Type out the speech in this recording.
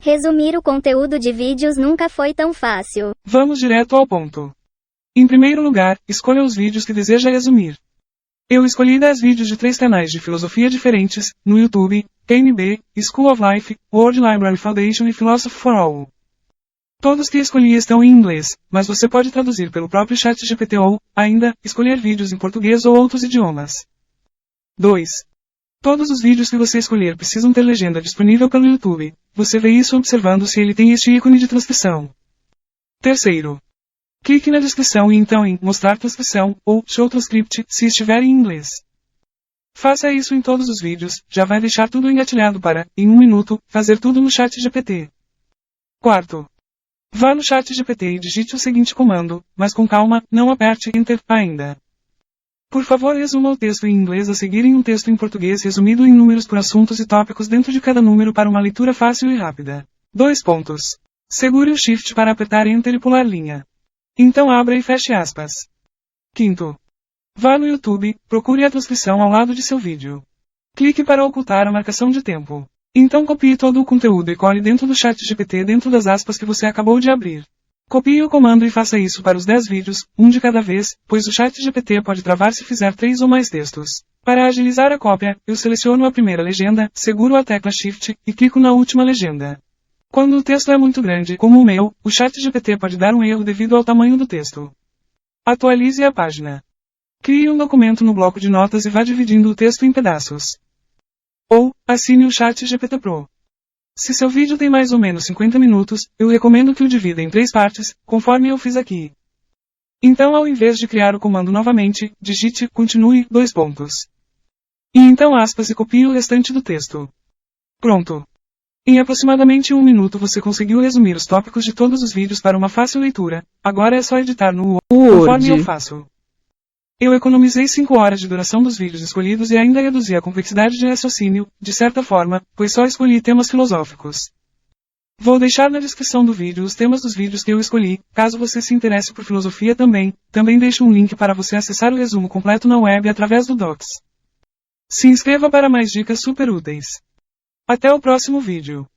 Resumir o conteúdo de vídeos nunca foi tão fácil. Vamos direto ao ponto. Em primeiro lugar, escolha os vídeos que deseja resumir. Eu escolhi 10 vídeos de 3 canais de filosofia diferentes, no YouTube, KNB, School of Life, World Library Foundation e Philosophy for All. Todos que escolhi estão em inglês, mas você pode traduzir pelo próprio ChatGPT ou, ainda, escolher vídeos em português ou outros idiomas. 2. Todos os vídeos que você escolher precisam ter legenda disponível pelo YouTube. Você vê isso observando se ele tem este ícone de transcrição. 3. Clique na descrição e então em Mostrar transcrição, ou Show Transcript, se estiver em inglês. Faça isso em todos os vídeos, já vai deixar tudo engatilhado para, em 1 minuto, fazer tudo no ChatGPT. 4. Vá no ChatGPT e digite o seguinte comando, mas com calma, não aperte Enter ainda. Por favor, resuma o texto em inglês a seguir em um texto em português resumido em números por assuntos e tópicos dentro de cada número para uma leitura fácil e rápida. 2 pontos. Segure o Shift para apertar Enter e pular linha. Então abra e feche aspas. 5. Vá no YouTube, procure a transcrição ao lado de seu vídeo. Clique para ocultar a marcação de tempo. Então copie todo o conteúdo e cole dentro do ChatGPT dentro das aspas que você acabou de abrir. Copie o comando e faça isso para os 10 vídeos, um de cada vez, pois o ChatGPT pode travar se fizer 3 ou mais textos. Para agilizar a cópia, eu seleciono a primeira legenda, seguro a tecla Shift, e clico na última legenda. Quando o texto é muito grande, como o meu, o ChatGPT pode dar um erro devido ao tamanho do texto. Atualize a página. Crie um documento no bloco de notas e vá dividindo o texto em pedaços. Ou, assine o ChatGPT Pro. Se seu vídeo tem mais ou menos 50 minutos, eu recomendo que o divida em 3 partes, conforme eu fiz aqui. Então ao invés de criar o comando novamente, digite Continue, 2 pontos. E então aspas e copie o restante do texto. Pronto. Em aproximadamente 1 minuto você conseguiu resumir os tópicos de todos os vídeos para uma fácil leitura, agora é só editar no Word, conforme eu faço. Eu economizei 5 horas de duração dos vídeos escolhidos e ainda reduzi a complexidade de raciocínio, de certa forma, pois só escolhi temas filosóficos. Vou deixar na descrição do vídeo os temas dos vídeos que eu escolhi, caso você se interesse por filosofia também deixo um link para você acessar o resumo completo na web através do Docs. Se inscreva para mais dicas super úteis. Até o próximo vídeo.